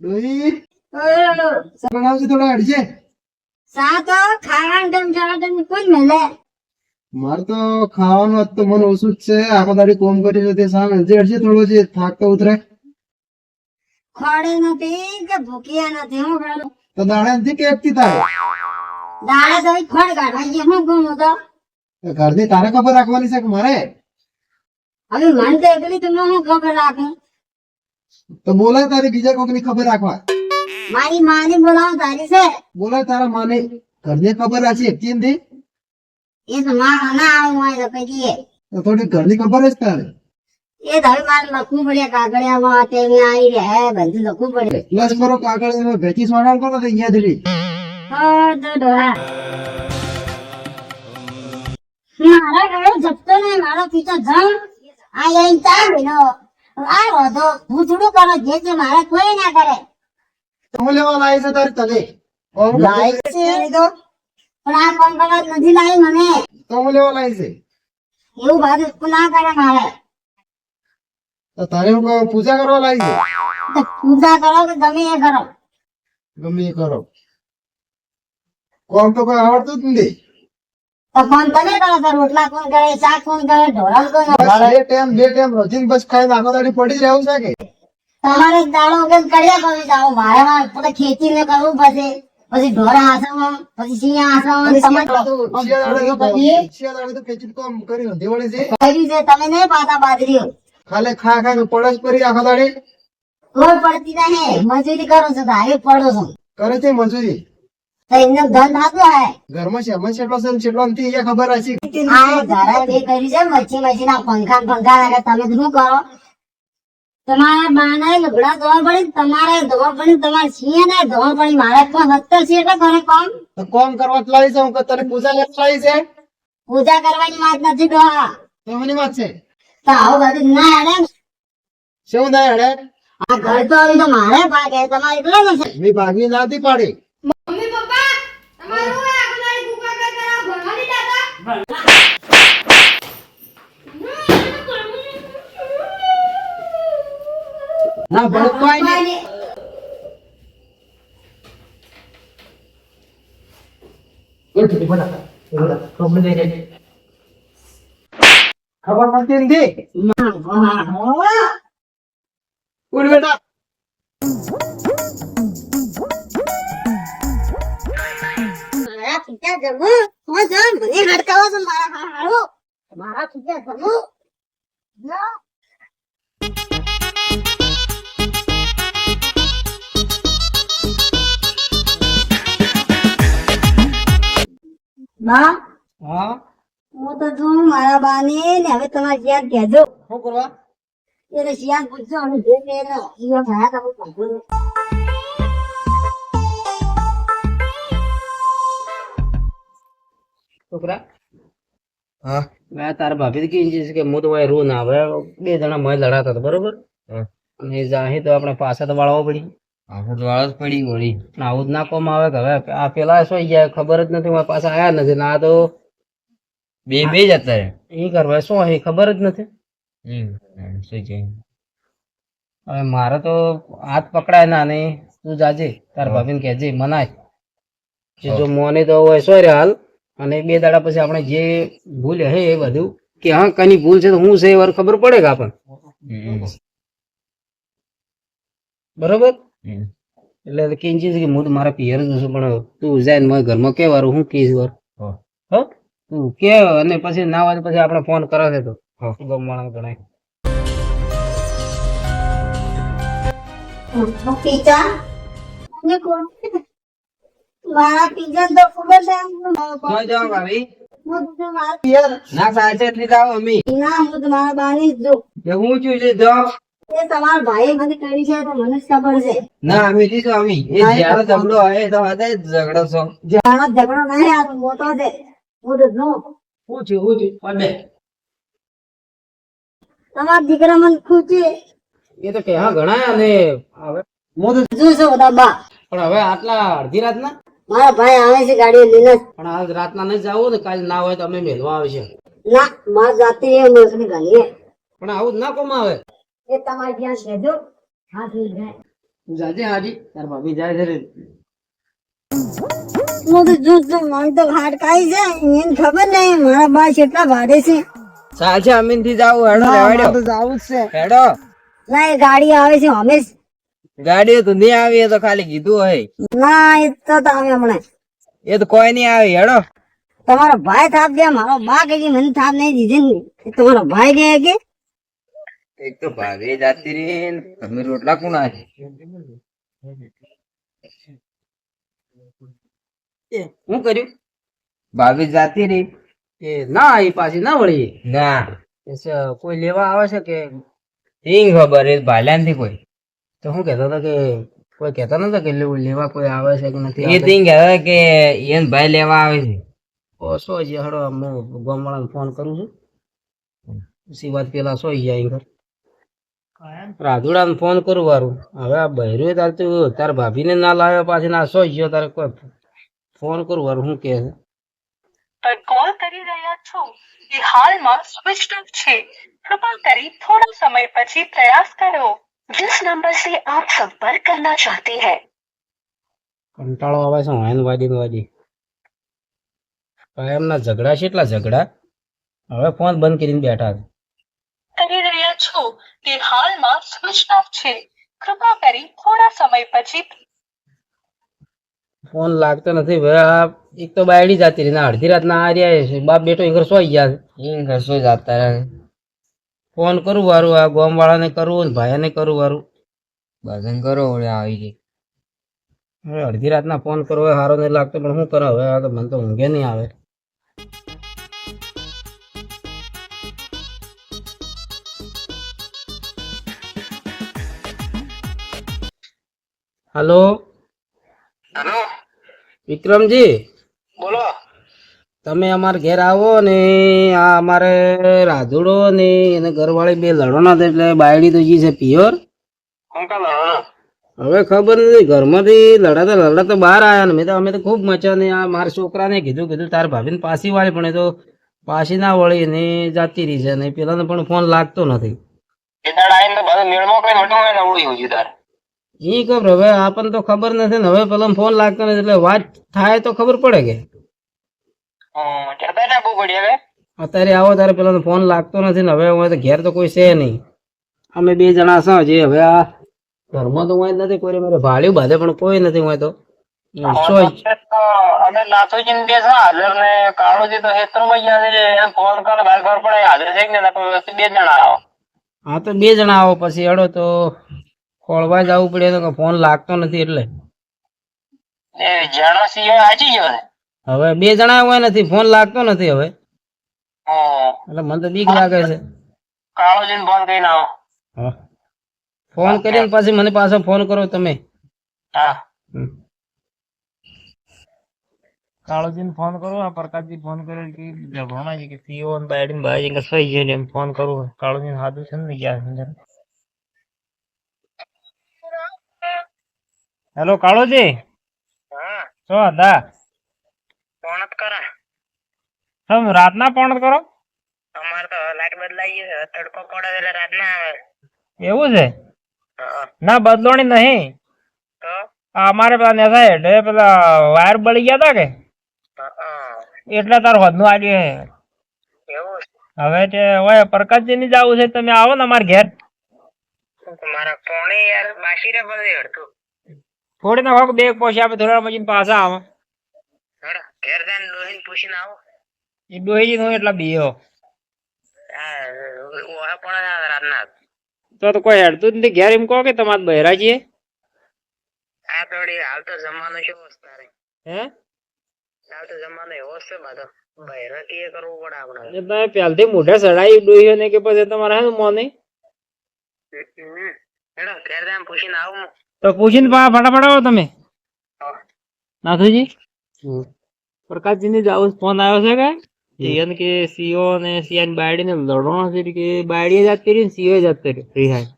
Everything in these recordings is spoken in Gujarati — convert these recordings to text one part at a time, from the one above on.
ડોહી બનાવશે થોડા અડશે. સાતો ખાવાનું તેમ જવા કોઈ મળે. મારે તો ખાવાનું આજ તો મન ઓછું જ છે. આખો દાડી કોમ કરી છે તે સામે અડશે થોડો છે થાક તો ઉતરે. ખોડે નથી કે ભૂખ્યા નથી હું કરું તો દાડા નથી કે એકથી તારે દાડે તો ખોડ કાઢવા ગયા હું ગુણ તો ઘરની તારે ખબર રાખવાની છે કે મારે? હવે મને તો એકલી તમને હું ખબર રાખું. તો બોલાય તારી બીજા કોઈની ખબર રાખવા. મારી માને બોલાવો તારી છે બોલાય તારા માને ઘરની ખબર રાખી એકથી નથી. એ તો મારા ના આવું હોય તો કહીએ તો થોડી ઘરની ખબર જ તારે. એ તો હવે મારે લખવું પડે કાગળિયામાં તે આવી રહ્યા બધું લખવું પડે. પ્લસ કરો કાગળ એમાં ભેચી સોડાણ કરો તો અહીંયા ધીરી. હા તો ડોહા મારા ઘરે જપતો નહીં મારો પીછો જમ આ અહીં ચા બેનો આ રોધો હું થોડું કરો જે મારે કોઈ ના કરે. તો લેવા લાવી છે તારી તને લાઈ છે પણ આ કોણ કરવા નથી લાવી મને તો લેવા લાવી છે. એવું બધું ના કરે મારે. તો તારે હું કહું પૂજા કરવા લાવી છે. તો પૂજા કરો કે ગમે એ કરો. ગમે એ કરો. કોમ તો કોઈ આવડતું જ નથી. તો ફોન તમે કરો તો રોટલા કોણ કરે શાક કોણ કરે ઢોરણ કોણ કરે. બે ટાઈમ રોજીન બસ ખાઈને આખો દાડી પડી જ રહેવું છે કે તમારે દાડો વગર કર્યા કરી જાઓ મારે પોતે ખેતી ને કરવું પછી ઢોરા હાસવામાં પછી સિંહ હાસવામાં શિયાળાને તો ખેંચી કામ કર્યું દિવાળી છે કર્યું છે તમે નહીં પાતા બાજરીઓ ખાલે ખા ખા પડસ પડી આખો દાડી કોઈ પડતી નહીં મજૂરી કરો છો તો હારે પડો છો કરે છે મજૂરી. તો એમને ધન થતું હે ઘરમાં શેમાં છેટલો છે ને છેટલો નથી એ ખબર હશે. આ ઘરે બે કર્યું છે મચ્છી ના પંખા લાગે તમે તો શું કરો તમારા બાને લુગડા ધોવા પડે તમારે ધોવા પડે તમારે સિંહ ને ધોવા પડે મારે પણ 70 છે એટલે ઘરે કોમ તો કોમ કરવા લાવી છે હું કે તને પૂજા લેવા લાવી છે. પૂજા કરવાની વાત નથી ડોહા. તો મને વાત છે તો આવું બધું ના હેડે શું ના હેડે. આ ઘર તો હવે તો મારે ભાગે તમારે એટલો નથી. મેં ભાગી નાતી પાડી. મમ્મી પપ્પા તમારું હોય આગળની કુકા કઈ કરાવ ભણવા નહીં જતા ના ભણવાય નહીં. ખબર પડતી નથી. ઉઠ બેટા. મારા પિતા જમું હું જમ મને હડકાવો છો મારા હારો મારા પિતા જમું બા હા હું તો જોઉં મારા બાને ને હવે તમારે યાદ કહેજો શું કરવા? એટલે શિયાળ પૂછજો અને જે કે એને જીવો થયા તમે પૂછો છોકરા હા મેં તારા ભાભી કહી છે કે હું તો વાય રૂ ના આવે બે જણા મય લડાતા હતા બરોબર અને જાહી તો આપણે પાછા તો વાળવા પડી વાળવા જ પડી વળી પણ આવું જ ના કોમ આવે કે હવે આ પેલા શું ગયા ખબર જ નથી મારા પાછા આયા નથી ના તો બે જ હતા એ કરવા શું એ ખબર જ નથી હવે મારે તો હાથ પકડાય ના ને તું જાજે તારા ભાભીને કહેજે મનાય કે જો મોને તો હોય સો રે હાલ અને બે દાડા પછી આપણે જે ભૂલ હે એ બધું કે હા કની ભૂલ છે તો હું છે એ વાર ખબર પડે કે આપણને બરોબર એટલે કિંચી કે હું તો મારા પિયર જ છું પણ તું જાય ને મારા ઘરમાં કે વાર હું કહીશ વાર હો તું કે અને પછી ના હોય પછી આપણે ફોન કરે છે તો ગમવાના ગણાય પિતા મને કોણ મારા પિતા તો ખૂબ જ ભાભી હું તો મારા પિયર ના સાચે એટલી જાવ અમી ના હું તો મારા બાની જ જો હું છું છે જાવ એ તમારા ભાઈ મને કરી છે તો મને જ ખબર છે ના અમે લીધું અમી એ જ્યારે ઝઘડો હોય તો હદે ઝઘડો છો જાણો ઝઘડો નહીં આ તો મોટો છે હું તો જો હું છું પડે તમારા દીકરા મને ખૂચે એ તો કે હા ઘણા અને હવે હું તો જો છો બધા બા પણ હવે આટલા અડધી રાત ના મારા ભાઈ આવે છે ગાડી લઈને પણ આજ રાતના નહીં જાવું ને કાલે ના હોય તો અમે મેળવા આવશે ના માર જાતે એ મોસની ગાડીએ પણ આવું જ ના કોમ આવે એ તમારે ત્યાં કહેજો હા થઈ જાય જાજે હાજી તાર ભાભી જાય છે રે. હું તો જોઉં મને તો હાડકાઈ જાય એને ખબર નહીં મારા બા કેટલા ભાડે છે. સાચે અમીન થી જાવ હેડો લેવાડ્યો તો જાવું જ છે. હેડો. ના એ ગાડી આવે છે હમેશ. ગાડીઓ તો નહીં આવી, એ તો ખાલી કીધું હોય. ના એ તો તમે હમણાં એ તો કોઈ નહીં આવી. હેડો. તમારો ભાઈ થાપ દે મારો બા કે મને થાપ નહીં દીધી ને એ તમારો ભાઈ દે કે એક તો ભાભી જાતી રહી ને તમે રોટલા કોણ આજે શું કર્યું? ભાભી જાતી રહી એ ના આવી પાછી ના વળી ના કોઈ લેવા આવે છે કે ઈ ખબર એ ભાલ્યા નથી કોઈ. તો શું કેતો હતો કે કોઈ કેતો નતો કે લેવા કોઈ આવે છે કે નથી? એ તી કહેતા કે એને ભાઈ લેવા આવે છે. સો છે હડો હું ગામવાળાને ફોન કરું છું. પછી વાત પેલા સો ગયા ઘર રાજુડાને ફોન કરું વારું. હવે આ બહેરું તાર તું તાર ભાભીને ના લાવ્યો પાછી ના સો ગયો તારે કોઈ ફોન કરું વારું શું કહે છે. પર કોલ કરી રહ્યા છો એ હાલમાં સ્વિચ ઓફ છે. કૃપા કરી થોડા સમય પછી પ્રયાસ કરો. जिस नंबर से आप संपर्क करना चाहते हैं કંટાળો આવે છે વાયન વાડી એમના ઝઘડા છે એટલા ઝઘડા. હવે ફોન બંધ કરીને બેઠા છે. કરી રહ્યા છો તે હાલમાં સ્વિચ ઓફ છે. કૃપા કરી થોડા સમય પછી ફોન લાગતો નથી. હવે આ એક તો બાયડી જાતી રહી ને અડધી રાત ના આ રહ્યા છે. બાપ બેટો એ ઘર સોઈ ગયા છે. એ ઘર સોઈ જતા રહે. ફોન કરું વારું આ ગામ વાળાને કરવું ને ભાઈને કરું વારું ભજન કરો આવી ગઈ. હવે અડધી રાતના ફોન કરવો હોય સારો નહીં લાગતો પણ શું કરો હવે આ તો મને તો ઊંઘે નહીં આવે. હલો હેલો વિક્રમજી, બોલો. તમે અમારા ઘેર આવો ને આ અમારે રાધુડો ને એને ઘરવાળી બે લડવાના હતા એટલે બાયડી તો જી છે પિયોર. હું કાલ હા હવે ખબર નથી ઘરમાંથી લડાતા બહાર આવ્યા ને અમે તો ખૂબ મચા ને આ મારા છોકરાને કીધું તાર ભાભીને પાછી વાળી પણ એ તો પાછી ના વળી ને જાતી રહી છે ને પેલાને પણ ફોન લાગતો નથી. એ દાડ આઈને તો બધું મેળમાં કઈ નટો હોય ને ઉડી હોય તાર. ઈ ખબર હવે આપણને તો ખબર નથી ને હવે પેલા ફોન લાગતો નથી એટલે વાત થાય તો ખબર પડે કે કહેતા ને બહુ પડી હવે. અત્યારે આવો તારે પેલા ફોન લાગતો નથી ને હવે હું તો ઘેર તો કોઈ છે નહીં. અમે બે જણા છો જે હવે આ ઘરમાં તો હું નથી કોઈ મારે ભાડ્યું બાંધે પણ કોઈ નથી હું તો અમે નાથુજી ને બે છે હાજર ને કાળુજી તો હેતરમાં ગયા છે એને ફોન કરો બહાર ખબર પડે હાજર છે કે નહીં બે જણા આવો. હા તો બે જણા આવો પછી હેડો તો ખોળવા જવું પડે તો ફોન લાગતો નથી એટલે એ જણા સિવાય આચી ગયો છે. હવે બે જણા હોય નથી ફોન લાગતો નથી હવે એટલે મને તો બીક લાગે છે. કાળુજી ને ફોન કરીને આવો. હા ફોન કરીને પછી મને પાછો ફોન કરો તમે. હા કાળોજી ને ફોન કરો આ પ્રકાશજી ફોન કર્યો કે ભણાજી કે સીઓ ને બાયડી ને ભાઈ કે સહી છે એમ ફોન કરું કાળોજી ને હાથું છે ને ગયા અંદર. હેલો કાળોજી હા શું હતા ફોન જ કરે. તમે રાતના ફોન કરો અમારે તો લાઈટ બદલાઈ ગઈ છે તડકો પડે એટલે રાત ના આવે. એવું છે? હા ના બદલોણી નહીં તો અમારે પેલા નેસા હેઠે પેલા વાયર બળી ગયા હતા કે એટલે તાર વધનું આવ્યું છે. એવું હવે તે હવે પ્રકાશજી ની જવું છે તમે આવો ને અમારે ઘેર મારા ફોને યાર બાકી રે બધે હડતું. થોડી ના હોક બે પોસી આપે થોડા મજીને પાછા આવે હડા ઘેર જઈને ડોહીને પૂછીને આવો. એ ડોહીજી નો એટલા બીયો હા ઓહે પણ રાતના તો કોઈ હેડતું જ નથી ઘેર એમ કહો કે તમારે બહેરાજીએ આ થોડી હાલ તો જમાનો શું તારે હે હાલ તો જમાનો એવો છે બધો બહેરતી એ કરવું પડે આપણે. એ તમે પહેલથી મોઢે ચડાવી ડોહીઓ ને કે પછી તમારે હે મોને હેડો ઘેર જઈને પૂછીને આવું. તો પૂછીને ફટાફટ આવો તમે. નાથુજી પ્રકાશજી ની જાવ ફોન આવ્યો છે કે એને કે સીઓ ને સીઆઈ બાયડી ને લડવાનો છે કે બાયડી જાતી રહી ને સીઓ જાતી રહી રિહાઈ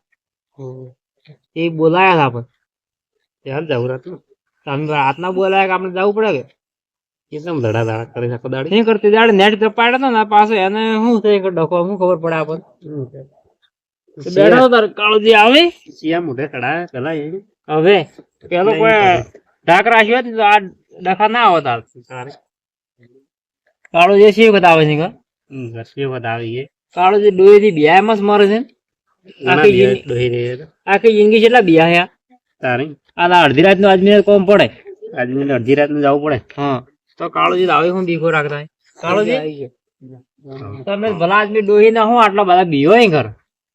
એ બોલાયા હતા આપણે હાલ જવું રાતનું તમે રાતના બોલાયા કે આપણે જવું પડે કે એકદમ ધડા ધડા કરે છે દાડે શું કરતી દાડે નેટ કપાડે તો ને પાછો એને શું થાય કે ડખો શું ખબર પડે આપણને તો બેઠો તો તાર કાળુજી આવે સિયા મોઢે ચડાવે પેલા એ હવે પેલો કોઈ ઢાક રાખ્યો હોત ને તો આ ડખા ના આવત હાલ. કાળુજી શી વખત આવે છે રસી વખત આવી એ કાળુજી ડોહી થી બિયામાં જ મરે છે ને? આખી જિંદગી કેટલા બિયા હે તારી આ અડધી રાત નું આદમી કોમ પડે. આજની અડધી રાત જવું પડે. હા તો કાળુજી આવે હું બીકો રાખતા હોય? કાળુજી તમે ભલા આદમી ડોહી ના હું આટલા બધા બીઓ અહીં ઘર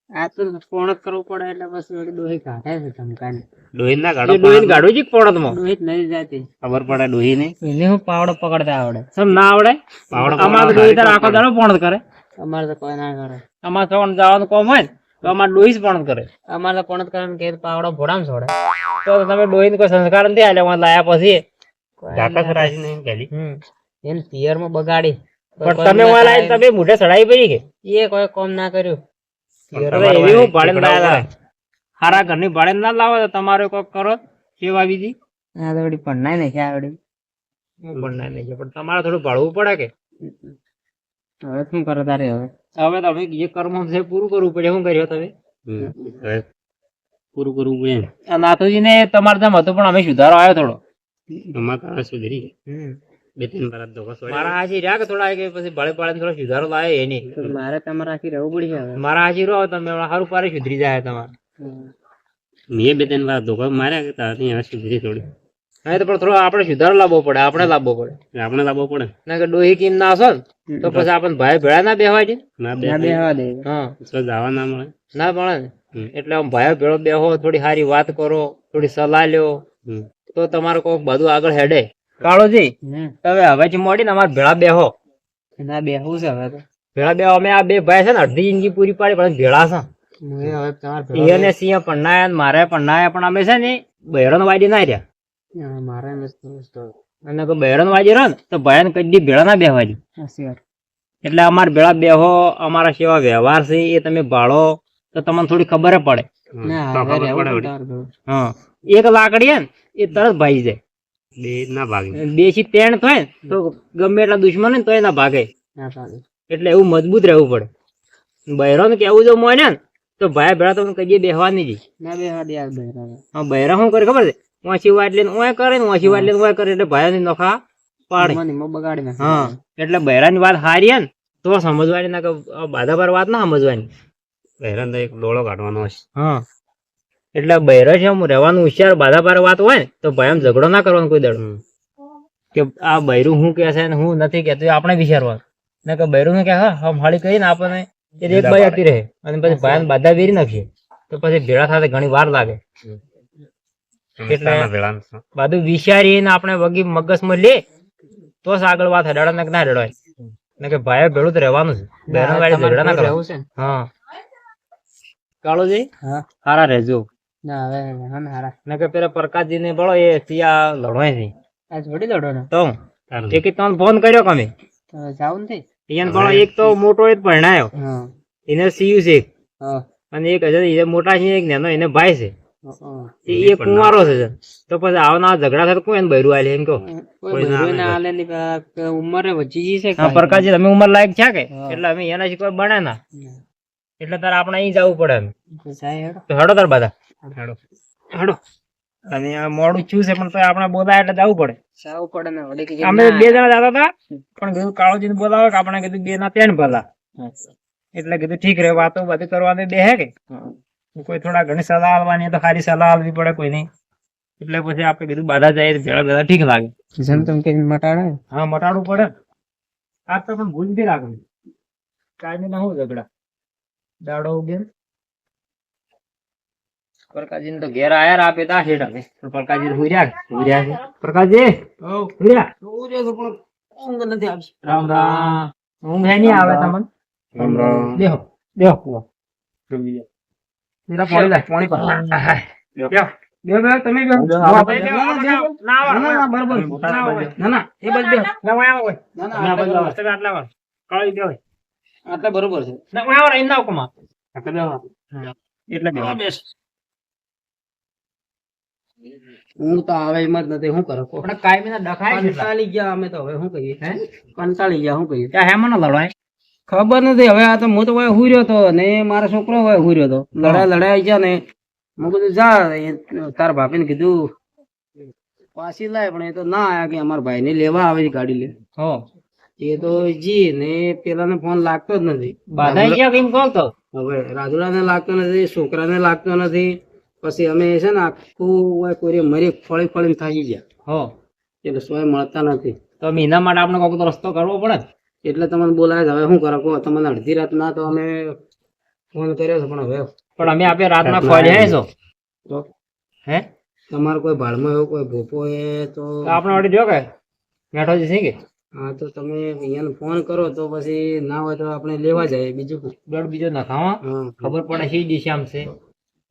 આ તો ફોન કરવું પડે એટલે પછી ડોહી કાઢે છે ધમકાને. ડોહી ના કાઢો. ડોહી ગાડું જ પડત માં ડોહી જ નહીં જાતી ખબર પડે ડોહી ને. એને હું પાવડો પકડતા આવડે સમ ના આવડે? પાવડો અમારે તો ડોહી તાર આખો દાડો પણ કરે. અમારે તો કોઈ ના કરે. અમારે સવારે જવાનું કોમ હોય ને તો અમારે ડોહી જ પણ કરે. અમારે તો પણ કરે કે પાવડો ભોડામ છોડે. તો તમે ડોહી કોઈ સંસ્કાર નથી આલ્યા લાયા પછી ઝાકસ રાજી નહીં ગેલી એને પિયર માં બગાડી. પણ તમે વાલા આવીને તમે મોઢે સડાઈ પડી કે એ કોઈ કોમ ના કર્યું. હવે એવી હું ભાડે ના લાવે હારા ઘરની ભાડે ના લાવો તો તમારે કોક કરો સેવા બીજી આ તો વળી પણ નહીં ને આવડી. હું પણ ના નહીં પણ તમારે થોડું ભાડવું પડે કે હવે શું કરો તારે હવે હવે તમે જે કર્મ છે પૂરું કરવું પડે. શું કર્યો તમે? પૂરું કરવું પડે. આ નાથુજી ને તમારે જેમ હતું પણ અમે સુધારો આવ્યો થોડો. અમારે સુધરી બે ત્રણ વાર મારા હાજી રહ્યા કે થોડા કે પછી ભાડે પાડે થોડો સુધારો લાવે એ નહીં. મારે તમારે આખી રહેવું પડશે હવે. મારા હાજી રહો તમે સારું પારે સુધરી જાય તમારે. મેં બે ત્રણ વાર ધોકા માર્યા કે તારી હવે સુધરી થોડી. હા તો પણ થોડો આપણે સુધારો લાવવો પડે. આપણે લાવવો પડે આપણે લાવવો પડે ના કે ડોહી કિમ ના હશો ને તો પછી આપણને ભાઈ ભેળા ના બેહવા દે. ના બેહવા દે. હા તો જવા ના મળે. ના મળે ને એટલે આમ ભાઈ ભેળો બેહો થોડી સારી વાત કરો થોડી સલાહ લ્યો તો તમારે કોઈક બધું આગળ હેડે. કાળોજી તમે હવે મોડી ને અમારે ભેળા બેહો. ના બેહવું છે હવે તો. ભેળા બેહો અમે આ બે ભાઈ છે ને અડધી જિંદગી પૂરી પાડી પણ ભેળા છે. હવે તમારે સિંહ ને સિંહ પન્નાયા મારે પન્નાયા પણ અમે છે ને બહેરણ વાડી ના રહ્યા. મારે અને કોઈ બહેરણ વાડી રહ્યો ને તો ભાઈ કદી ભેળા ના બેહવા દે. એટલે અમારે ભેળા બેહો અમારા સેવા વ્યવહાર છે એ તમે ભાળો તો તમને થોડી ખબર પડે. હા એક લાકડી હે ને એ તરત ભાઈ જાય. બે ના ભાગે. દેશી તેણ થાય ને તો ગમે એટલા દુશ્મન ને તો ના ભાગે. એટલે એવું મજબૂત રહેવું પડે. બહેરો ને કેવું જો મોય ને તો ભાઈ ભેળા તમને કદી બેહવાની જ ના બેહવા દે યાર બહેરા. હા બહેરા શું કરે ખબર છે? ઓછી વાટ લઈને ઓય કરે ને ઓછી વાટ લઈને ઓય કરે એટલે ભાઈ ની નોખા પાડે. બગાડી નાખે. હા એટલે બહેરાની વાત હારી હે ને તો સમજવાની ના કે બાધા પર વાત ના સમજવાની. બહેરાને તો એક ડોળો કાઢવાનો હશે. હા એટલે બહેરો છે હું રહેવાનું હોશિયાર બાધા પર વાત હોય ને તો ભાઈ આમ ઝઘડો ના કરવાનો કોઈ દડો કે આ બૈરું શું કે છે ને હું નથી કેતો આપણે વિચારવાનું ને કે બૈરું શું કે હા હળી કરીને આપણને એક બાઈ આપી રહે અને પછી ભાઈ બાધા વેરી નાખીએ તો પછી ભેળા થતા ઘણી વાર લાગે. એટલે બધું વિચારીને આપણે વગી મગજમાં લે તો જ આગળ વાત હડાડા ને ના હડાય ને કે ભાઈ ભેળું તો રહેવાનું છે. બહેરો વાળી ઝઘડા ના કરવું છે. હા કાળોજી હારા રહેજો. ના હવે હા ને હારા. ને કે પેલા પ્રકાશજી ને બોલો એ સિયા લડવાય છે આ જોડી લડો ને તો એક તમને ફોન કર્યો કે અમે જાવું નથી. એને બોલો એક તો મોટો એ પરણાયો એને સીયુ છે અને એક હજાર મોટા છે એક નાનો એને ભાઈ છે એ કુંવારો છે તો પછી આવના ઝઘડા થાય કોઈ એને બૈરું આલે એમ કહો ઉંમરે વચ્ચી ગઈ છે. હા પ્રકાશજી તમે ઉંમર લાયક છે કે એટલે અમે એના કોઈ બને ના એટલે તારે આપણે અહીં જવું પડે એમ તો હેડો તાર બધા હેડો હેડો. અને આ મોડું થયું છે પણ તો આપણે બોલાય એટલે જવું પડે. જાવું પડે ને વળી અમે બે જણા જતા હતા પણ કીધું કાળોજી ને બોલાવે કે આપણે કીધું બે ના ત્રણ ભલા એટલે કીધું ઠીક રે વાતો બધી કરવાની બે હે કે કોઈ થોડા ઘણી સલાહ આલવાની તો ખાલી સલાહ આલવી પડે કોઈ નહીં એટલે પછી આપણે કીધું બાધા જાય ભેળા ભેળા ઠીક લાગે. જમતમ કે મટાડે. હા મટાડવું પડે. આ તો પણ ભૂલ નથી રાખવી કાયમી ના હું ઝઘડા દાડો ઉગે. પ્રકાશજી ને તો ઘેર આયા આપે તા હેઠ હવે પ્રકાશજી હુર્યા છે. પ્રકાશજી હુર્યા ઊંઘ નથી આવતી. રામ રામ. ઊંઘ હે નહીં આવે તમને? રામ રામ. બેહો બેહો પાણી પર બેહો બેહો તમે બેહો. ના બરાબર ના ના એ બસ બેહો ના આવો હોય ના બસ તમે આટલા વાર કાળી બેહો આટલા બરોબર છે ના આવો રહી ના કમા આટલા બેહો એટલે બેહો બેસ. ઊંઘ તો આવે એમ જ નથી. શું કરો આપણે કાયમી ના ડખાય કંટાળી ગયા અમે તો હવે શું કહીએ. કંટાળી ગયા શું કહીએ. ત્યાં હેમાં ના લડાય ખબર નથી હવે. આ તો હું તો હોય હુઈ રહ્યો હતો ને મારો છોકરો હોય હુઈ રહ્યો હતો. લડાઈ ગયા ને મેં કીધું જા તાર ભાભીને કીધું પાછી લાય, પણ એ તો ના આયા કે અમારા ભાઈ ને લેવા આવે છે ગાડી લે. હો એ તો જી ને પેલાને ફોન લાગતો જ નથી. બાધાઈ ગયા કેમ કહો તો? હવે રાજુડાને લાગતો નથી, છોકરાને લાગતો નથી. પછી અમે છે ને આખું કોઈ મરી ફળી ફળીને થાકી ગયા. હો એટલે સોય મળતા નથી. તો અમે એના માટે આપણે કોઈક તો રસ્તો કરવો પડે ને. એટલે તમને બોલાવે છે. હવે શું કરો કહો? તમને અડધી રાત ના તો અમે ફોન કર્યો છે, પણ હવે પણ અમે આપણે રાતના ખોલ્યા છો તો હે તમારો કોઈ ભાડમાં એવો કોઈ ભોપો એ તો તો આપણે વળી જો કે બેઠો છે કે હા તો તમે અહીંયા ફોન કરો તો પછી ના હોય તો આપણે લેવા જાય. બીજું શું? દોડ બીજો નખાવા હા ખબર પડે શી દિશામાં છે.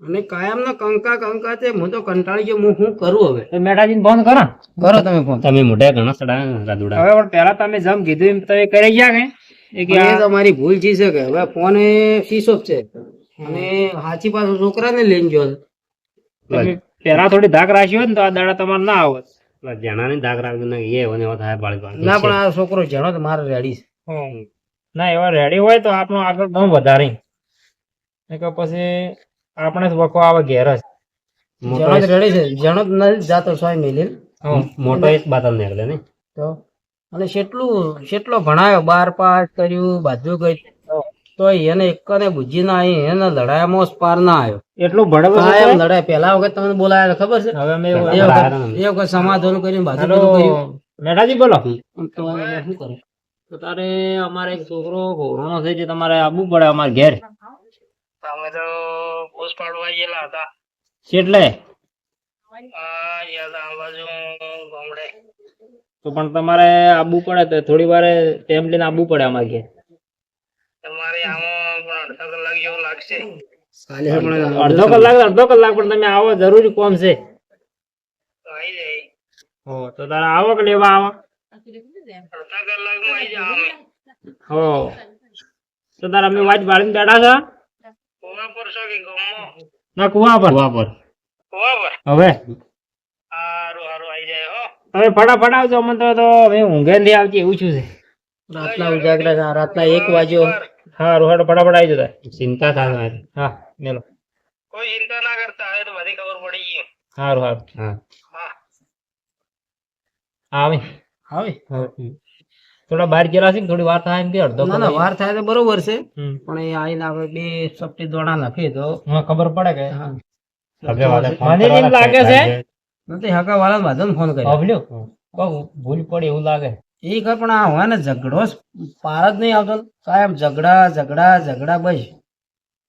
અને કાયમ ના કંકા તે હું તો કંટાળી ગયો. હું શું કરું હવે? તો મેટાજીને ફોન કરો. કરો તમે ફોન. તમે મોઢે ઘણા સડા રાજુડા. હવે પણ પહેલા તમે જેમ કીધું એમ તમે કરી ગયા કે એ કે એ તો મારી ભૂલ છે કે હવે ફોન એ શીશો જ છે અને હાચી પાછો છોકરાને લઈને ગયો. તમે પહેલા થોડી ધાક રાખ્યો હોત ને તો આ દાડા તમારે ના આવત. જણાની દાગ રાખજો ને એ એવો થાય બાળક. ના પણ આ છોકરો જણો તો મારે રેડી છે. ના એવા રેડી હોય તો આપણો આગળ ઘણું વધારે નહીં કે પછી આપણે જ વખો આવે ઘેર જ. જણો જ રેડી છે. જણો જ નથી જાતો સોય મિલી મોટો એક બાતલ નીકળે ને તો અને કેટલો ભણાયો, 12 પાસ કર્યું, બધું કર્યું તો એને એક ને બુદ્ધિ ના આવી. એને લડાયામાં પાર ના આવ્યો. એટલું ભણવું કાયમ લડાય. પહેલા વખત તમને બોલાયા હતા, ખબર છે? હવે અમે એ વખત સમાધાન કર્યું, બધું બધું કર્યું. મેઠાજી બોલો. તો હવે શું કરું? તો તારે અમારે એક છોકરો ઘોડો છે જે તમારે આવવું પડે અમારે ઘેર. અમે તો પોસ્ટ પાડવા ગયેલા હતા. એટલે તો પણ તમારે આવવું પડે તો થોડી વાર ટાઈમ લઈને આવવું પડે અમારે ઘેર. તમારે આમાં પણ અડધો કલાક જેવું લાગશે. કાલે પણ અડધો કલાક પણ તમે આવો જરૂરી કોમ છે. આવી જાય. હો તો તારે આવો કે લેવા આવો? અડધા કલાકમાં આવી જાવ અમે. હો તો તારે અમે વાટ વાળીને બેઠા છે કુવા પર છો કે ગામમાં? ના કુવા પર. કુવા પર. હવે હારું હારું આવી જાય હો. તમે ફટાફટ આવજો. અમને તો હવે ઊંઘે નથી આવતી એવું શું છે. રાતના ઉજાગરા છે. રાતના 1 વાગ્યો. હા રોડ ફટાફટ આવી જતા. ચિંતા થાય. હા મેલો. કોઈ ચિંતા ના કરતા, હવે તો બધી ખબર પડી ગઈ. સારું સારું. હા હા આવી હવે થોડા બહાર ગયેલા છે ને થોડી વાર થાય એમ કે અડધો ના ના વાર થાય તો બરોબર છે, હમ. પણ એ આઈને આપણે 2 સપટી દોણા નાખીએ તો હા ખબર પડે કે હા. મને એમ લાગે છે નથી હકા વાળા વાંધો ફોન કર્યો. અભલ્યો બહુ ભૂલ પડી એવું લાગે. એ ખબર પણ આ હોય ને ઝઘડો પાર જ નહીં આવતો. કાયમ ઝઘડા બસ.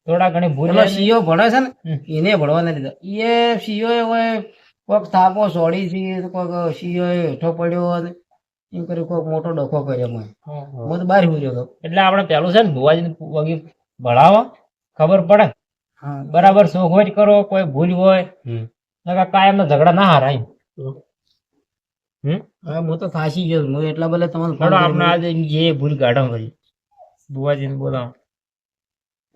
થોડા ઘણી ભૂલ પેલો સીઓ ભણે છે ને હમ. એને ભણવા નથી દીધો. એ સીઓ હોય કોઈક થાપો સોડી છે, કોઈક સીઓ હેઠો પડ્યો અને એમ કરી કોઈક મોટો ડખો કર્યો મેં. હું તો બહાર ઉભો હતો. એટલે આપણે પેલું છે ને ભુવાજી વગી ભણાવો ખબર પડે. હા બરાબર સોખવટ કરો. કોઈ ભૂલ હોય કાયમ ના ઝઘડા ના હારાય. હવે હું તો થાકી ગયો છું. હું એટલા બધા તમને ફોન ચલો કર્યો. આપણે આજે જે ભૂલ કાઢો કરી ભુવાજીને બોલાવો.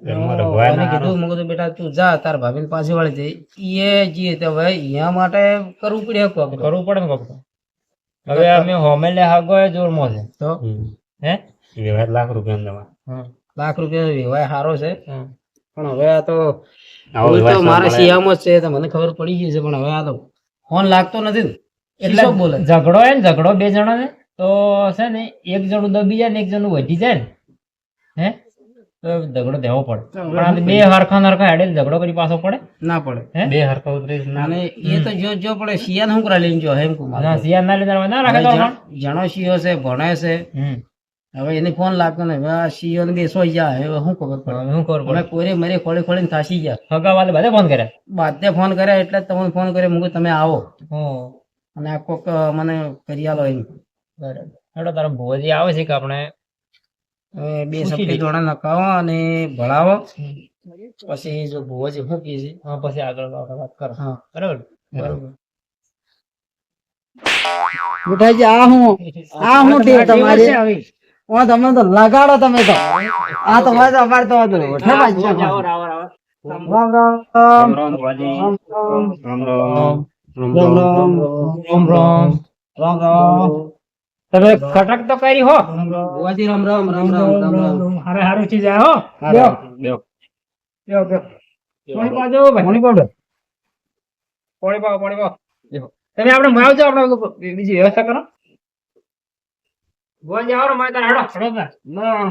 મને કીધું મેં કીધું બેટા તું જા તાર ભાભી પાસે વાળી જઈ એ જે તે હવે અહીંયા માટે કરવું પડે કોક તો. કરવું પડે ને કોક તો. હવે અમે હોમેલે હાગો એ જોરમાં છે તો હે વ્યવહાર ₹1,00,000 દવા. લાખ રૂપિયા વ્યવહાર સારો છે, હા. પણ હવે આ તો આવો ભૂલ તો વ્યવહાર મારા સાંભળે. શિયામાં જ છે તો મને ખબર પડી ગઈ છે, પણ હવે આ તો ફોન લાગતો નથી ને એટલે શીશો બોલે. ઝઘડો હે ને ઝઘડો બે જણા ને તો છે ને એક જણું દબી જાય ને એક જણું વધી જાય ને હે તો ઝઘડો દેવો પડે. પણ આ બે હરખા હેડે ઝઘડો કરી પાછો પડે ના પડે. હે બે હરખા ઉતરી અને એ તો જો પડે શિયાને શું કરા લઈને જો હેમ કુમાર ના સિયાર ના લીધા ના રાખે તો પણ. જણો શિયો છે ભણે છે, હમ. હવે એને ફોન લાગતો ને હવે આ શિયો ને બેસો જાય હવે શું ખબર પડે. હવે શું ખબર અમે પડે કોરે મરે ખોળી થાસી ગયા. હગા વાલે બધે ફોન કર્યા. બાદે ફોન કર્યા એટલે જ તમને ફોન કર્યો. મુકે તમે આવો હમ. અને આ કોક મને કરી આલો એમ. બરાબર. હેડો તારા ભુવાજી આવે છે કે આપણે હવે 2 પૂછી સપ્તી લઈએ. દોડા નખાવો અને ભણાવો પછી જો ભુવાજી મૂકી છે. હા પછી આગળ આપણે વાત કરો. હા બરાબર બરોબર. મિઠાઈજી આ હું ટેક તમારી ઓ તમે તો લગાડો તમે તો આ તમારે તો અમારે તો વાંધો નહીં. ઠે બાજુ. આવો રાવો રાવો. રામ રામ રામ રામ ભુવાજી. રામ રામ રામ રામ. રામ રામ રામ રામ રામ રામ તમે ખટક તો કરી હો ભુવાજી રામ રામ રામ રામ રામ રામ. હારે હારું ચીજ આયો હો બેહો. બેહો, બેહો. પાણી પાજો ભાઈ. પાણી પાવ. પાણી પાવ. બેહો. તમે આપણે માવ જાઓ, આપણે બીજી વ્યવસ્થા કરો. ભુવાજી આવો ને મારે તારે હેડો. હેડો તાર. ના.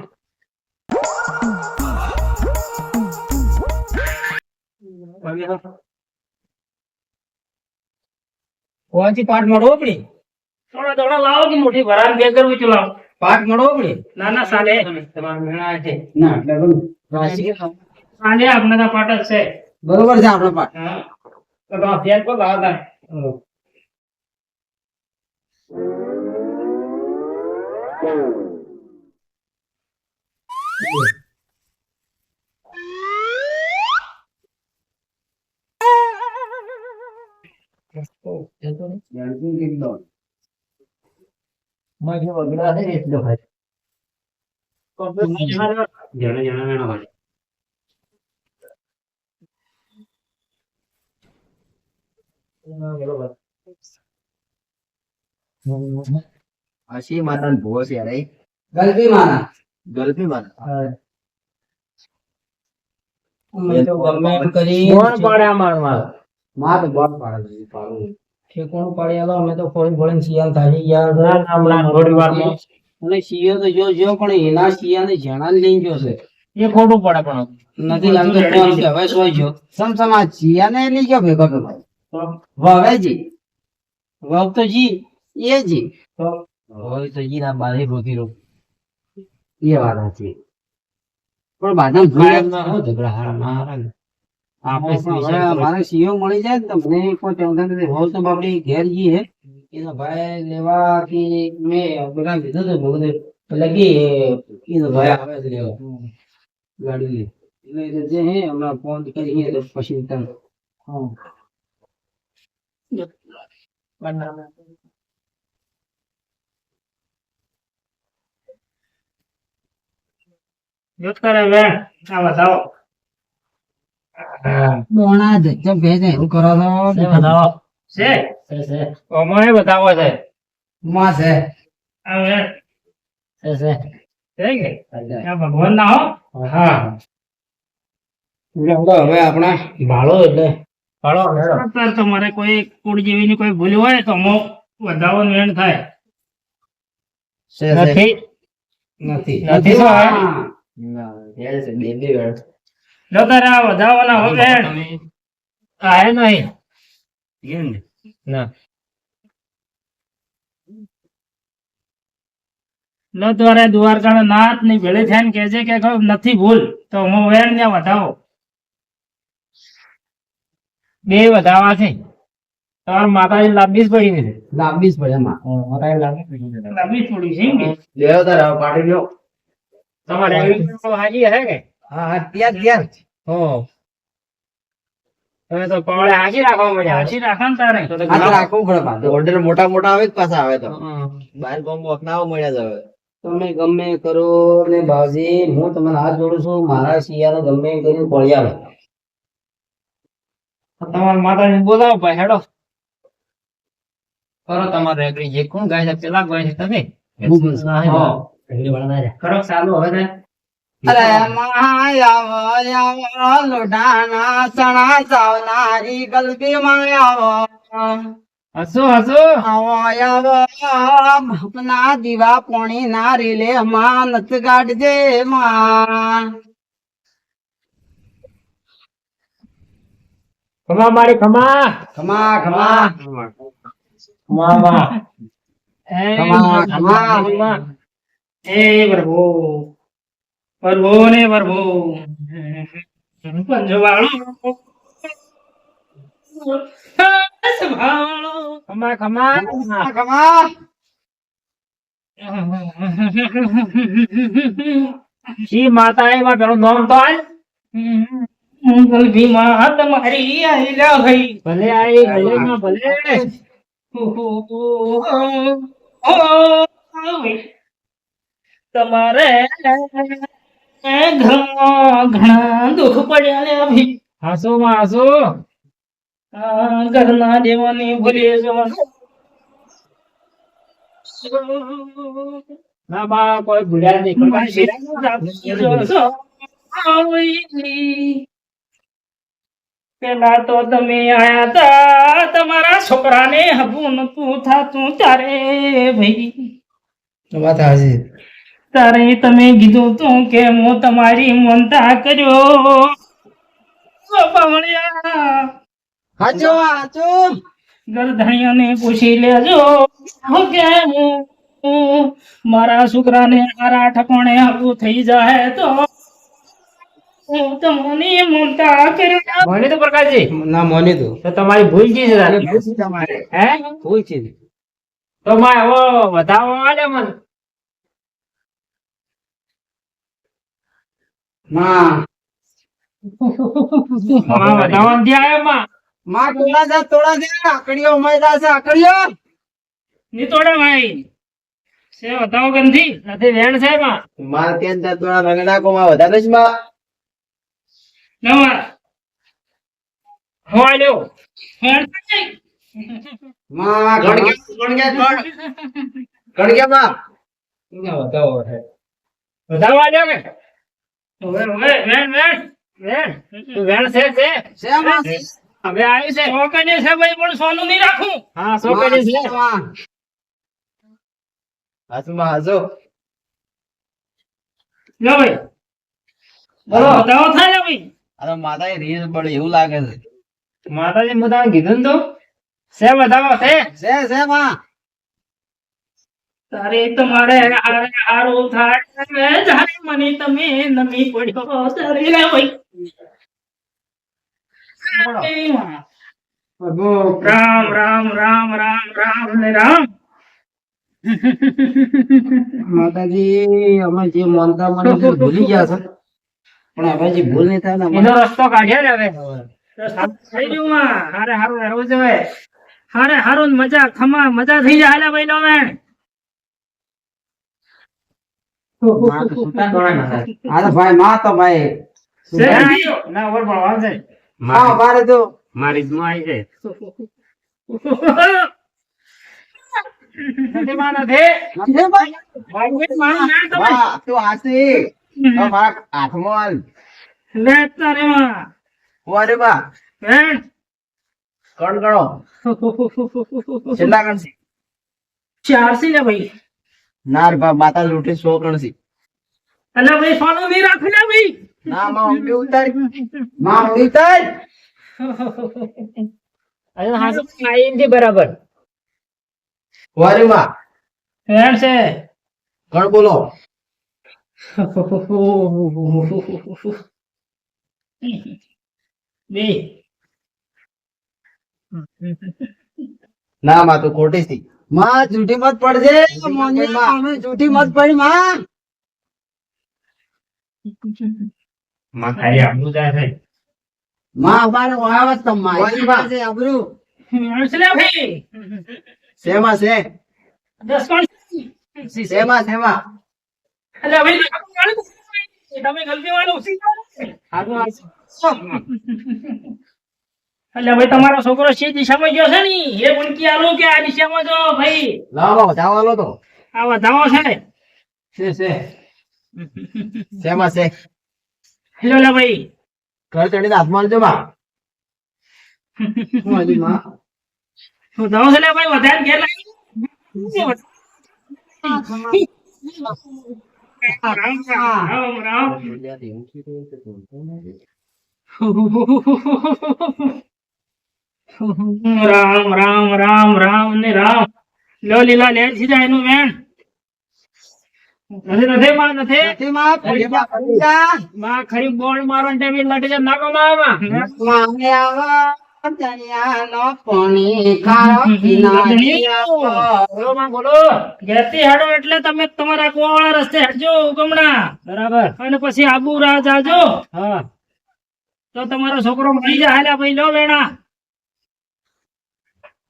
ભુવાજી પાટ મળવો પડી. થોડા થોડા લાવો કે મોટી ભરાન બે કરવી ચો લાવો. પાટ મળવો પડી. ના ના સાલે તમારે મેળા છે ના એટલે બધું રાશિ સાલે આપણે તો પાટ જ છે. બરોબર છે આપણો પાટ. હા તો તમે ધ્યાન કો લાવો તાર. આશી માતા ભૂવો છે યાર ગલતી માના ગલતી માતા અમે તો ગમે એમ કરી કોણ પાડે અમાર માર? માત બોટ પાડે છે પાડું ઠેકોણું પાડી આલો. અમે તો ફોડી ફોડીને શિયાળ થાકી ગયા છે. ના ના હમણાં થોડી વારમાં અને શિયો તો જો પણ એના શિયાને જણા લઈને ગયો છે. એ ખોટું પડે પણ નથી લાગતો ફોન કે હવે સોઈ ગયો. સમસમા ચિયાને લઈ ગયો ભેગો તો ભાઈ વવેજી વવ તો જી એ જી હવે તો જી ના બારે રોતી રો એ વાત સાચી પણ બાદમ ઝઘડા હારા ના હારા ને. આપણે હવે સ્પેશિયલ મારે સીઓ મળી જાય ને તો મને કોઈ ટેન્શન નથી. હોલ તો બાપડી ઘેર જી હે એનો ભાઈ લેવા કે મેં બધા કીધું તો બધું લગી એનો ભાઈ આવે છે લેવા ગાડી લે એટલે જે હે હમણાં ફોન કરીએ તો પછી તને યુદ્ધ કરે વે આ બતાવો. દોણા જચ્ચા ભેજ એવું કરો તો બતાવો છે ઓમોય બતાવો છે માં છે આ વે છે કે આ ભગવાન ના હો. હા હવે આપણા ભાડો એટલે પાડો અત્યારે તો મારે કોઈ કુળ જેવી ની કોઈ ભૂલ હોય તો અમો વધાવો વેણ થાય. નથી નથી નથી શું હે? બે બે વેળ લો તારે આ વધાવાના હો વેણ આ હે નહીં ના લો તારે દ્વારકા નાથ ની ભેળી થઈને કે છે કે નથી ભૂલ તો હું વેણ ને વધાવો બે વધાવા છે. તમારે માતાજી લાંબી જ પડી છે. લાંબી જ પડે માં માતાજી લાંબી પડી છે. લાંબી જ પડી છે એમ કે? લેવો તારે પાડી લ્યો તમારે એવી તો હાજી હે કે હા હા ત્યાં હો તમે તો પાવડે હાજી રાખવા મળ્યા. હાજી રાખો ને તારે તો આ તો રાખવું પડે પાછું ઓર્ડર મોટા મોટા આવે જ પાછા આવે તો હમ. બહાર ગામ વખનાવા મળ્યા જ હવે તમે ગમે કરો ને બાવજી હું તમને હાથ જોડું છું. મારા શિયાળો ગમે એમ કરીને પડી આવે. તમારા માતાજી બોલાવો ભાઈ હેડો કરો તમારે એગ્રી જે કોણ ગાય છે પેલા ગાય છે તમે હા. કરો ચાલુ હવે ને અરે માયા લોઢાના ચણા ચાવનારી ગલબી માયા હસો હસો આવો બાપના દીવા પોણી ના રેલે માં નત ગાડજે માં ખમા મારી ખમા ખમા ખમા મામા ખમા ખમા એ પ્રભુ પ્રભુ ને પ્રભુ પંજવાળો ખમા ખમા ખમા શી માતા એમાં પેલું નામ તો આજ ગલભી માં તમારી આઈલા ભાઈ ભલે આઈ ભલે ના ભલે તમારે ઘણા દુઃખ પડ્યા ને અભી હાસો માં હાસો ઘરના દેવાની ભૂલી જવાનું ના બા કોઈ ભૂલ્યા નહીં પેલા તો તમે આયા તા તમારા છોકરાને હબું નતું થાતું ત્યારે ભાઈ વાત હાજી તારે તમે કીધું તું કે હું તમારી મનતા કર્યો બાવળિયા હાચો હાચો ગરધણીઓને પૂછી લેજો હું કે હું મારા છોકરાને મારા ઠકોણે આવું થઈ જાય તો હું તમને મમતા કર્યો ભણી તો પ્રકાશજી ના મોની તું તો તમારી ભૂલ જી છે તમારે હે ભૂલ છે તો માં હવે વધાવો આલે મન માં માં વધાવો ધ્યાય માં માં તોડા દે આકડીઓ મયદા છે આકડીઓ ની તોડે ભાઈ સે વધાવો ગંધી નથી વેણ છે માં માં ત્યાં તોડા રંગડા કો માં વધારે જ માં નવા હો આલ્યો વેણ છે માં ગણગે માં વધાવો છે વધાવો આલ્યો કે હવે વેણ વેણ વેણ તું વેણ છે છે માં હવે આવી છે સોકને છે ભાઈ પણ સોનું નહીં રાખું હા સોકને છે હાથમાં હાજો લો ભાઈ બોલો બતાવો થાય ને ભાઈ અરે માતા રીસ બળે એવું લાગે છે માતાજી હું તમને કીધું ને તો છે બતાવો છે માં તારે તમારે હારે હારું થાય જાણે મને તમે નમી પડ્યો તારે લે ભાઈ પ્રભુ રામ રામ રામ રામ રામ ને રામ માતાજી અમે જે માનતા મને ભૂલી ગયા છે પણ હવે જે ભૂલ નહીં થાય ને એનો રસ્તો કાઢ્યો ને હવે તો સારું થઈ ગયું માં હારે હારું રહેવું જોઈએ હારે હારું ને મજા ખમા મજા થઈ જાય હાલે ભાઈ લો મેં અરે ભાઈ માં તો ભાઈ ના ઓર ભણવા છે હા મારે તો મારી જ માં આવી છે નથી માં નથી નથી ભાઈ ભાઈ માં ના તમે વાહ તું હાસી તો મારા હાથમાં હાલ લે તારે માં વારે બા બેન કણ ગણો કેટલા કણ છે ચારસી લે ભાઈ નાર બા માતા લૂટી 100 કણ છે અલ્યા ભાઈ સોનું નહીં રાખી લે ભાઈ ના માં ઊંડી ઉતાર માં ઊંડી ઉતાર અરે હાસો આઈ બરાબર વારે બા બેન છે કણ બોલો બે ના માં તું ખોટી હતી માં જૂઠી મત પડજે મોની માં જૂઠી મત પડી માં માં ખાલી આપણું જાય છે માં અમારે આવત તમારી પાસે આબરૂ લે ભાઈ શેમાં છે 10 કોણ શેમાં અલ્યા ભાઈ તમે ગલતી વાળું અલ્યા ભાઈ તમારો છોકરો છે દિશામાં ગયો છે ને એ ભણકી આલો કે આ દિશામાં જો ભાઈ લાવો ધાવાલો તો આ વધાવો છે શેમાં છે હેલો લે ભાઈ ઘર ચડીને હાથમાં લેજો માં હું હજી માં વધાવો છે લે ભાઈ વધારે ઘેર લાગી રામ રામ રામ રામ રામ રામ રામ ને રામ લો લીલા લે સીધા એનું વેણ નથી માં નથી નથી માં ફરીમાં ફરી જા માં ખરી બોલ મારવા ટાઈમે લટે છે નાકો માં માને આવા દરિયાનો પાણી ખારો કિનારે બોલો માં બોલો ઘેરથી હેડો એટલે તમે તમારા કુવાવાળા રસ્તે હેડજો ગમણા બરાબર અને પછી આબુ રાહ જાજો હા તો તમારો છોકરો મળી જાય હાલ્યા ભાઈ લો વેણા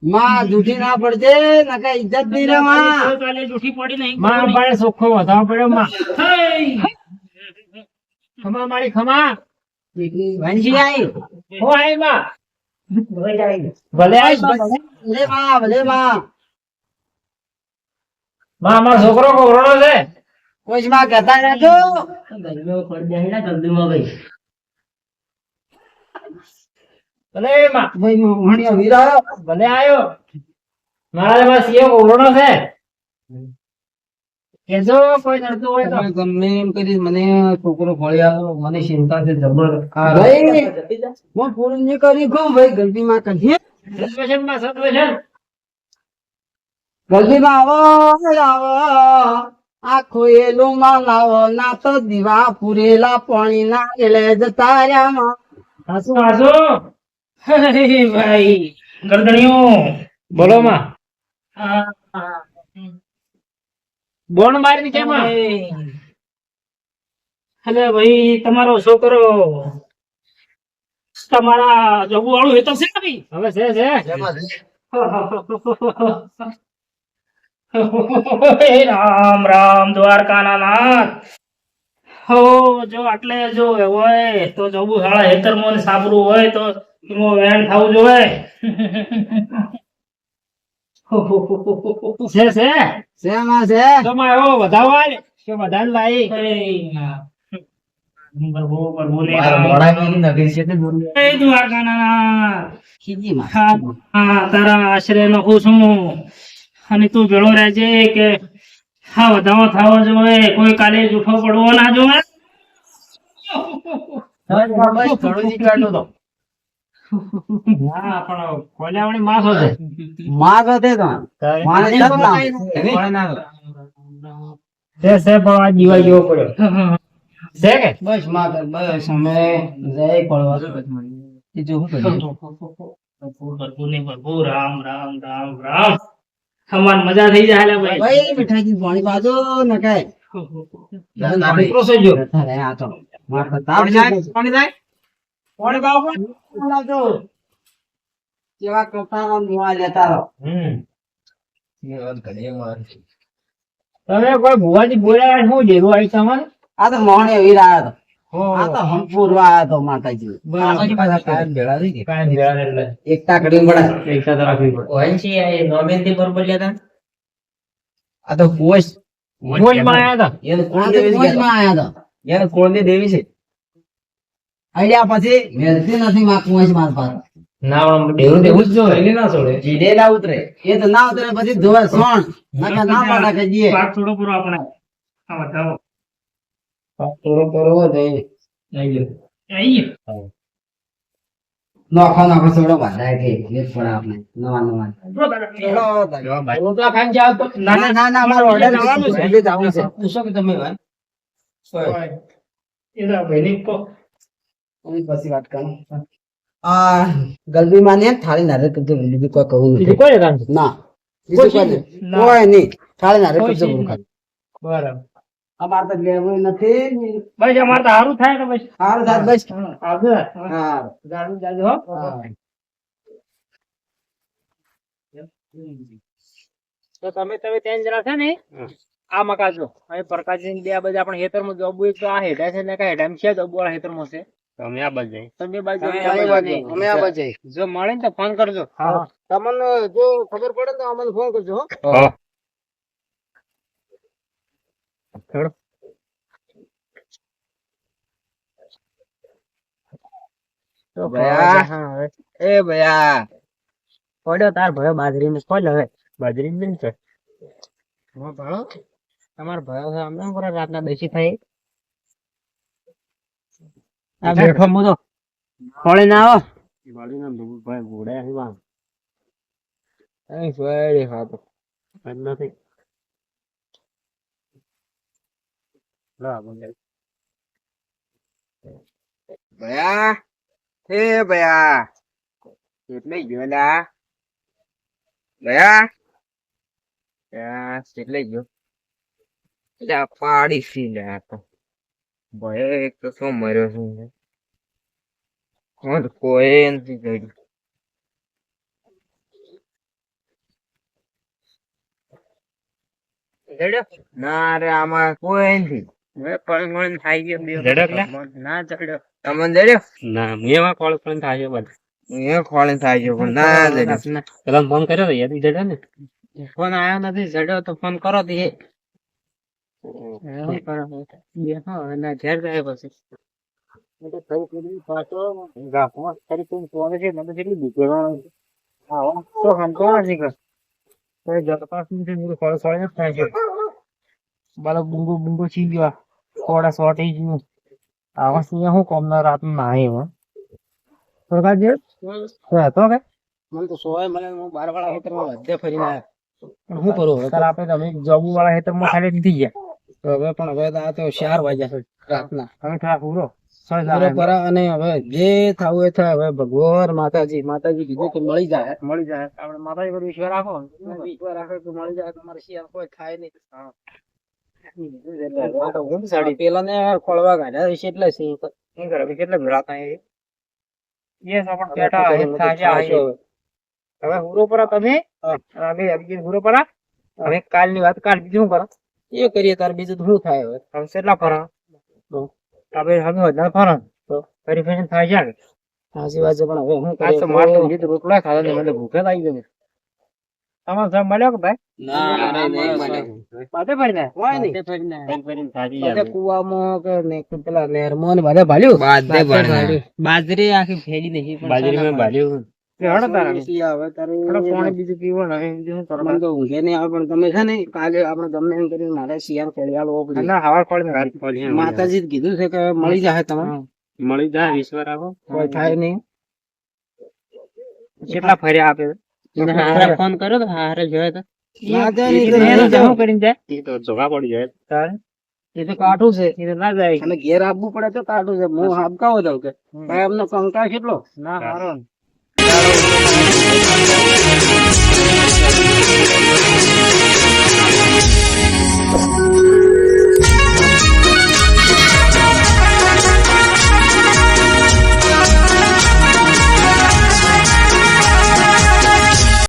માં જૂઠી ના પડજે નકા ઇજ્જત નહીં રે માં કાલે જૂઠી પડી નહીં માં ભાઈ સોખો વધાવો પડ્યો માં ખમા મારી ખમા વંશી આઈ હો આઈ માં ભલે માં ભલે માં માં અમારો છોકરો કોરોનો છે કોઈ માં કહેતા રહેજો. ગરમીમાં પડી જાય ને ગરમીમાં ભાઈ ભલે માં ભાઈ ભણ્યા વીરા ભલે આયો મારા પાસે સીઓ કોરોનો છે કેજો કોઈ નડતું હોય તો તમે ગમે એમ કરી મને છોકરો ફળી આવ્યો મને ચિંતા છે જબર ભાઈ હું પૂરું નહીં કરી કહું ભાઈ ગલતી માં કરીએ સત્વશનમાં સત્વશન ગલતી માં આવો આવો આખો એલું માં લાવો ના તો દીવા પૂરેલા પાણી ના એટલે જતા રહ્યા હાસુ હાસુ ભાઈ ગરદણીઓ બોલો માં બોન મારી કેમ અલે ભાઈ તમારો છોકરો તમારા જોબુ વાળું એ તો છે ને હવે છે રામ રામ દ્વારકાના નાથ હો જો આટલે જો હોય તો જોબુ શાળા હેતર મોને સાબરું હોય તો એમાં વેણ થવું જોઈએ છે શેમાં છે તમારે એવો વધાવો આલે કે વધારે લાઈ તારા આશરે નો હું છું અને તું ભેળો રહેજે કે હા વધાવો થવો જોઈએ કોઈ કાલે જૂઠો પડવો ના જોવે હા પણ ખોલ્યાવાળી માસ હશે માગ હતે તો માને જત ના છે પણ આ દિવાળી જેવો પડ્યો છે કે બસ માં બસ અમે જય પડવા બીજું શું કરીએ પ્રભુ રામ રામ રામ રામ સમાન મજા થઈ જાય લે ભાઈ ભાઈ મીઠાઈ પાણી બાજુ ન કાય છોકરો છે જો અરે આ તો માર તો તાપ છે પાણી જાય પાણી બાવ લાવજો જેવા કરતા નિવા લેતા રહો તમે કોઈ ભુવાજી બોલ્યા શું જેવું આવી તમારે આ તો મોહણે વીર આયા તો આ તો હમપુર આયા તો માતાજી માતાજી પાછા કાયમ ભેળા થઈ ગયા કાંઈ નિરાળે એટલે એકતા કરી પડે પૈસા તો રાખવી પડે આ તો કોચ ભુજમાં આયા હતા એને કોણ આ તો દેવી છે મોજમાં આયા તો એને કોણ દેવી છે આઈડિયા પછી મેલતી નથી માં કુંવર માર પાસે ના પણ દેવું દેવું જ જોઈએ એને ના છોડે જીડે ના ઉતરે એ તો ના ઉતરે પછી ધોવે સોણ નકા ના પાડા કે જીએ પાક થોડો પૂરો આપણે આ બતાવો થોડો કરવો તો આઈ નોખો નોખો સોડો બાંધાય કે લેત પડે આપણે નવા નવા રોટલા ખાઈને જાવ તો ના ના ના મારો ઓર્ડર આવવાનું છે એટલે જવું છે પૂછો કે તમે ભાઈ એના ભાઈની કો એની પછી વાત કરું આ ગલબી માં ને થાળી નારે કરજો બીજું કોઈ કહું બીજું નથી કોઈ કામ ના બીજું કોઈ નહીં. કોઈ નહીં થાળી નારે કરજો બોલ ખાલી બરાબર અમાર તો લેવું નથી બસ અમારે તો સારું થાય ને બસ હારું સાહેબ બસ આગળ હા જાણું જાજો હો તો તમે ત્યાં જરા છે ને આ મકાજો અહીં પ્રકાશજી બે બધા આપણે ખેતરમાં જોબ હોય તો આ હેઠા છે ને કઈ હેઠા છે જોબ વાળા ખેતરમાં છે તમે આ બાજુ તમે બાજુ અમે આ બાજુ જો મળે ને તો ફોન કરજો હા તમને જો ખબર પડે તો અમને ફોન કરજો હો ભયા એ ભયા પડ્યો તાર ભયો બાજરી ને કોલ હવે બાજરી ને છે તમારો ભયો છે અમને પૂરા રાતના બેસી થાય આ બેઠો મુ તો ખોળે ના આવો વાળી ના ભાઈ ઘોડે અહીં વાં અહીં સોય ખાતો નથી લા બોલે ભયા એ ભયા એટલે ગયો લા ભયા એટલે ગયો એટલે પાડી સી લે તો ભયા એક તો શું મર્યો છે કોણ કોઈ નથી કર્યું ના રે આમાં કોઈ નથી પણ થાય ગયો ના ચડ્યો તમને જડ્યો ના મેવા કોલ પણ થાય છે બધું એ ખોળે થાય છે પણ ના જડ્યો પેલા ફોન કર્યો તો યાદ જડ્યો ને ફોન આયો નથી જડ્યો તો ફોન કરો તે શું કરો બેહો અને ઘેર જાય પછી બુંગુ બુંગુ છી ગયો થોડા સોટી ગયું આવા સિંહ હું કોમ રાત નાહી હું સરકાર જે હતો કે મને તો સોય મને હું 12 વાળા ખેતરમાં બધે ફરીને આવ્યો પણ શું કરું હવે તાર આપણે તમે જોબુ વાળા હેતરમાં ખાલી નથી ગયા તો હવે પણ હવે તો આ તો 4 વાગ્યા છે રાતના હવે થોડા પૂરો બરોબર અને હવે જે થાવું એ થાય હવે ભગવાન માતાજી કીધું કે મળી જાય આપણે માતાજી પર વિશ્વાસ રાખો વિશ્વાસ રાખો કે મળી જાય તમારે શિયાળ કોઈ થાય નહીં પેલા ને ખોળવા કાઢ્યા છે એટલે સિંહ તો શું કરે કેટલા ભરાતા એ સપોર્ટ બેઠા તાજા હવે હુરો પરા તમે અમે અબીજી હુરો પરા હવે કાલની વાત કાલ બીજું કરો એ કરીએ તાર બીજું તો શું થાય હવે હવે કેટલા ફરા તો આપણે હવે વધારે ફરા તો વેરિફિકેશન થાય છે સાચી વાત છે પણ હવે હું આજ તો માર તો જીત રોટલા ખાધા ને મને ભૂખે લાગી ગઈ તમારો સાહેબ મળ્યો કે ભાઈ બાતે ફરીને હોય નહીં ફરીને થાકી બધે કુવામાં કે ને પેલા નહેરમાં ને બધે ભાલ્યું બાજરી આખી ફેરી નહીં બાજરી મેં ભાલ્યું હડો તારા હવે તારે પાણી બીજું પીવો ને બીજું શું મને તો ઊંઘે નહીં આવે પણ તમે છે ને કાલે આપણે ગમે એમ કરીને મારે શિયાળ ખેડી આલો ના હવા ખોળી માતાજી કીધું છે કે મળી જાય તમે મળી જાય વિશ્વાસ રાખો કોઈ થાય નહીં કેટલા ફર્યા આપે ફોન કર્યો તો હારે જોયો તો કરીને જાય એ તો જોગા પડી જાય તારે એ તો કાઠું છે એ તો ના જાય અને ઘેર આપવું પડે તો કાઠું છે હું હાબકાવો દઉં કે ભાઈ એમનો કંકાળ કેટલો ના હારો